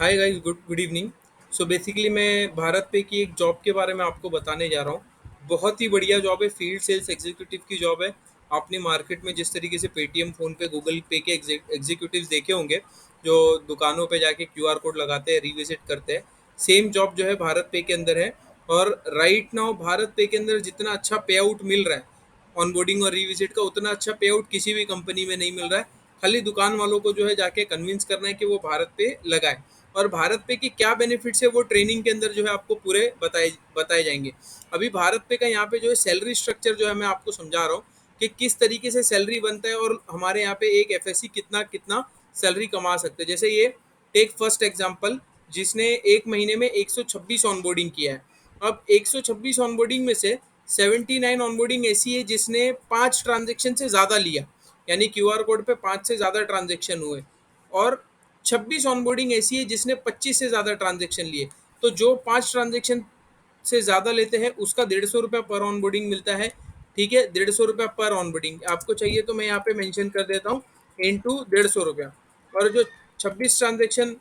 Hi guys, good good evening. So basically मैं भारत पे की एक जॉब के बारे में आपको बताने जा रहा हूँ। बहुत ही बढ़िया जॉब है, फील्ड सेल्स एग्जीक्यूटिव की जॉब है। आपने मार्केट में जिस तरीके से पेटीएम, फोन पे, गूगल पे के एग्जीक्यूटिव्स देखे होंगे जो दुकानों पे जाके क्यूआर कोड लगाते हैं, रिविजिट करते हैं, सेम जॉब जो है भारत पे के अंदर है। और राइट नाउ भारत पे के अंदर जितना अच्छा पे आउट मिल रहा है ऑनबोर्डिंग और रिविजिट का, उतना अच्छा पे आउट किसी भी कंपनी में नहीं मिल रहा है। खाली दुकान वालों को जो है जाके कन्विंस करना है कि वो भारत पे लगाए। और भारत पे की क्या बेनिफिट्स है वो ट्रेनिंग के अंदर जो है आपको पूरे बताए बताए जाएंगे। अभी भारत पे का यहाँ पे जो है सैलरी स्ट्रक्चर जो है मैं आपको समझा रहा हूँ कि किस तरीके से सैलरी बनता है और हमारे यहाँ पे एक एफएससी कितना कितना सैलरी कमा सकते हैं। जैसे ये टेक फर्स्ट एग्जांपल, जिसने एक महीने में 126 ऑनबोर्डिंग किया है। अब 126 ऑनबोर्डिंग में से 79 ऑनबोर्डिंग ऐसी है जिसने 5 ट्रांजेक्शन से ज़्यादा लिया, यानी क्यूआर कोड पे 5 से ज़्यादा ट्रांजेक्शन हुए। और 26 ऑनबोर्डिंग ऐसी है जिसने 25 से ज़्यादा ट्रांजेक्शन लिए। तो जो 5 ट्रांजेक्शन से ज़्यादा लेते हैं उसका 150 रुपये पर ऑनबोर्डिंग मिलता है। ठीक है, 150 रुपये पर ऑनबोर्डिंग आपको चाहिए तो मैं यहाँ पे मेंशन कर देता हूँ, इंटू 150 रुपया। और जो 26 ट्रांजेक्शन,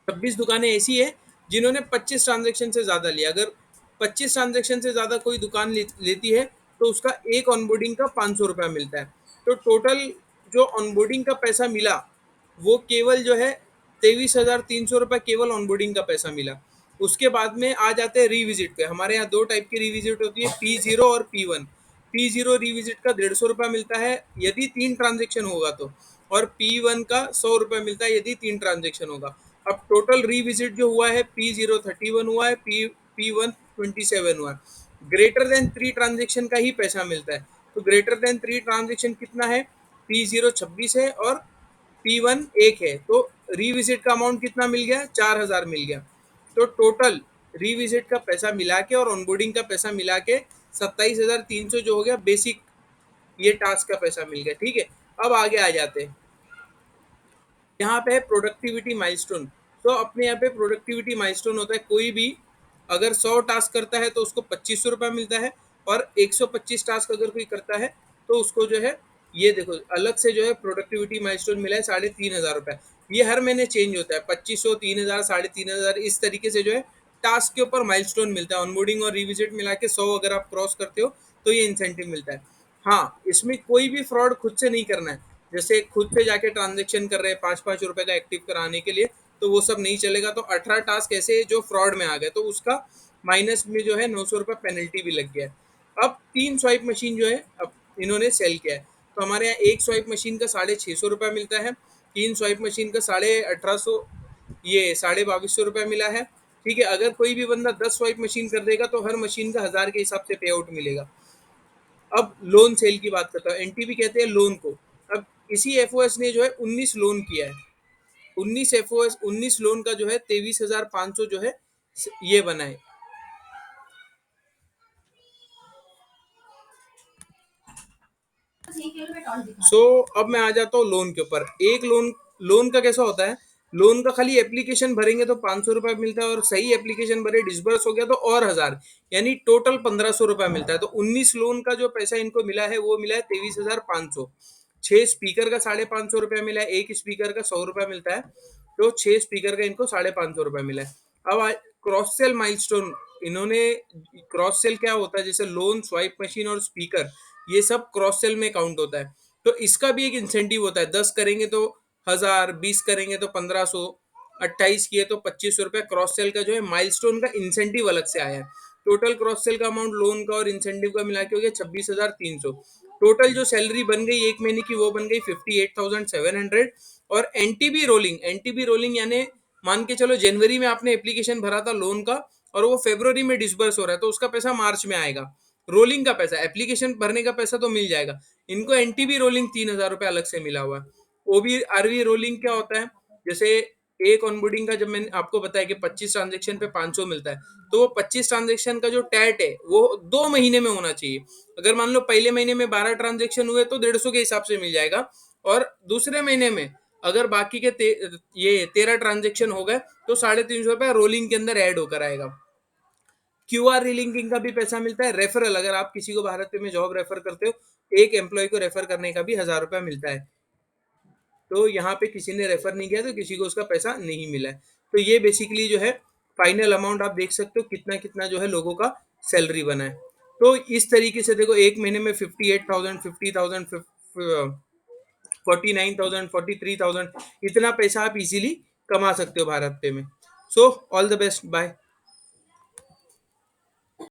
26 दुकानें ऐसी है जिन्होंने 25 ट्रांजेक्शन से ज़्यादा लिया। अगर 25 ट्रांजेक्शन से ज़्यादा कोई दुकान लेती है तो उसका एक ऑनबोर्डिंग का 500 रुपया मिलता है। तो टोटल जो ऑनबोर्डिंग का पैसा मिला वो केवल जो है 23,300 रुपये केवल ऑनबोर्डिंग का पैसा मिला। उसके बाद में आ जाते हैं रिविजिट पे। हमारे यहाँ दो टाइप की रिविजिट होती है, P0 और P1। P0 रिविजिट का 150 रुपया मिलता है यदि 3 ट्रांजेक्शन होगा तो, और P1 का 100 रुपया मिलता है यदि 3 ट्रांजेक्शन होगा। अब टोटल रिविजिट जो हुआ है, P0 31 हुआ है, P1 27 हुआ है। ग्रेटर देन 3 ट्रांजेक्शन का ही पैसा मिलता है। तो ग्रेटर देन 3 ट्रांजेक्शन कितना है, P0 26 है और P1 1 है। तो रिविजिट का अमाउंट कितना मिल गया, 4,000 मिल गया। तो टोटल रिविजिट का पैसा मिला के और ऑनबोर्डिंग का पैसा मिला के 27,300 जो हो गया बेसिक, ये टास्क का पैसा मिल गया। ठीक है, अब आगे आ जाते हैं। यहाँ पे है प्रोडक्टिविटी माइलस्टोन। तो अपने यहाँ पे प्रोडक्टिविटी माइलस्टोन होता है, कोई भी अगर 100 टास्क करता है तो उसको 2500 रुपया मिलता है। और 125 टास्क अगर कोई करता है तो उसको जो है, ये देखो अलग से जो है प्रोडक्टिविटी माइलस्टोन मिला है 3,500 रुपया। ये हर महीने चेंज होता है, 2500, 3,000, 3,500, इस तरीके से जो है टास्क के ऊपर माइलस्टोन मिलता है। ऑनबोर्डिंग और रिविजिट मिला के 100 अगर आप क्रॉस करते हो तो ये इंसेंटिव मिलता है। हाँ, इसमें कोई भी फ्रॉड खुद से नहीं करना है। जैसे खुद से जाके ट्रांजेक्शन कर रहे हैं 5-5 रुपए का एक्टिव कराने के लिए, तो वो सब नहीं चलेगा। तो 18 टास्क ऐसे जो फ्रॉड में आ गए तो उसका माइनस में जो है 900 रुपये पेनल्टी भी लग गया है। अब 3 स्वाइप मशीन जो है अब इन्होंने सेल किया है। तो हमारे यहाँ एक स्वाइप मशीन का 650 रुपया मिलता है, 3 स्वाइप मशीन का 1850, ये 2250 रुपया मिला है। ठीक है, अगर कोई भी बंदा 10 स्वाइप मशीन कर देगा तो हर मशीन का 1000 के हिसाब से पे आउट मिलेगा। अब लोन सेल की बात करता हूँ, एनटीबी कहते हैं लोन को। अब इसी एफओएस ने जो है 19 लोन किया है। 19 एफओएस, 19 लोन का जो है 23,500 जो है ये बना है। अब मैं आ जाता हूँ लोन के ऊपर। एक लोन, लोन का कैसा होता है, लोन का खाली एप्लीकेशन भरेंगे तो 500 रुपया मिलता है, और सही एप्लीकेशन भरे डिसबर्स हो गया तो और 1000, यानी टोटल 1500 रुपया मिलता है। तो 19 लोन का जो पैसा इनको मिला है वो मिला है 23,500। 6 स्पीकर का 550 रुपया मिला है, एक स्पीकर का 100 रुपया मिलता है। तो 6 स्पीकर का इनको 550 रुपया मिला है। अब क्रॉस सेल माइलस्टोन इन्होंने, क्रॉस सेल क्या होता है, जैसे लोन, स्वाइप मशीन और स्पीकर, ये सब क्रॉस सेल में काउंट होता है। तो इसका भी एक इंसेंटिव होता है, 10 करेंगे तो 1000, 20 करेंगे तो 1500, 28 किए तो 2500 रुपया। क्रॉस सेल का जो है माइलस्टोन का इंसेंटिव अलग से आया है। टोटल क्रॉस सेल का अमाउंट लोन का और इंसेंटिव का मिला के हो गया 26,300। टोटल जो सैलरी बन गई एक महीने की वो बन गई 58,700। और एनटीबी रोलिंग, एनटीबी रोलिंग यानी मान के चलो जनवरी में आपने एप्लीकेशन भरा था लोन का और वो फरवरी में डिसबर्स हो रहा है तो उसका पैसा मार्च में आएगा। रोलिंग का पैसा, एप्लीकेशन भरने का पैसा तो मिल जाएगा। इनको एनटीबी रोलिंग 3,000 रुपये अलग से मिला हुआ है। ओबी आरवी रोलिंग क्या होता है, जैसे एक ऑनबोर्डिंग का, जब मैंने आपको बताया कि 25 ट्रांजेक्शन पे 500 मिलता है, तो वो 25 ट्रांजेक्शन का जो टैट है वो 2 महीने में होना चाहिए। अगर मान लो पहले महीने में 12 ट्रांजेक्शन हुए तो 150 के हिसाब से मिल जाएगा, और दूसरे महीने में अगर बाकी के ये 13 ट्रांजेक्शन हो गए तो 350 रुपया रोलिंग के अंदर ऐड होकर आएगा। क्यूआर रिलिंकिंग का भी पैसा मिलता है। रेफरल, अगर आप किसी को भारत पे में जॉब रेफर करते हो, एक एम्प्लॉय को रेफर करने का भी 1000 रुपया मिलता है। तो यहाँ पे किसी ने रेफर नहीं किया तो किसी को उसका पैसा नहीं मिला है। तो ये बेसिकली जो है फाइनल अमाउंट आप देख सकते हो कितना कितना जो है लोगों का सैलरी बना है। तो इस तरीके से देखो एक महीने में 58,000 50,000 49,000 43,000 इतना पैसा आप इजीली कमा सकते हो भारत पे में। So all the best, bye.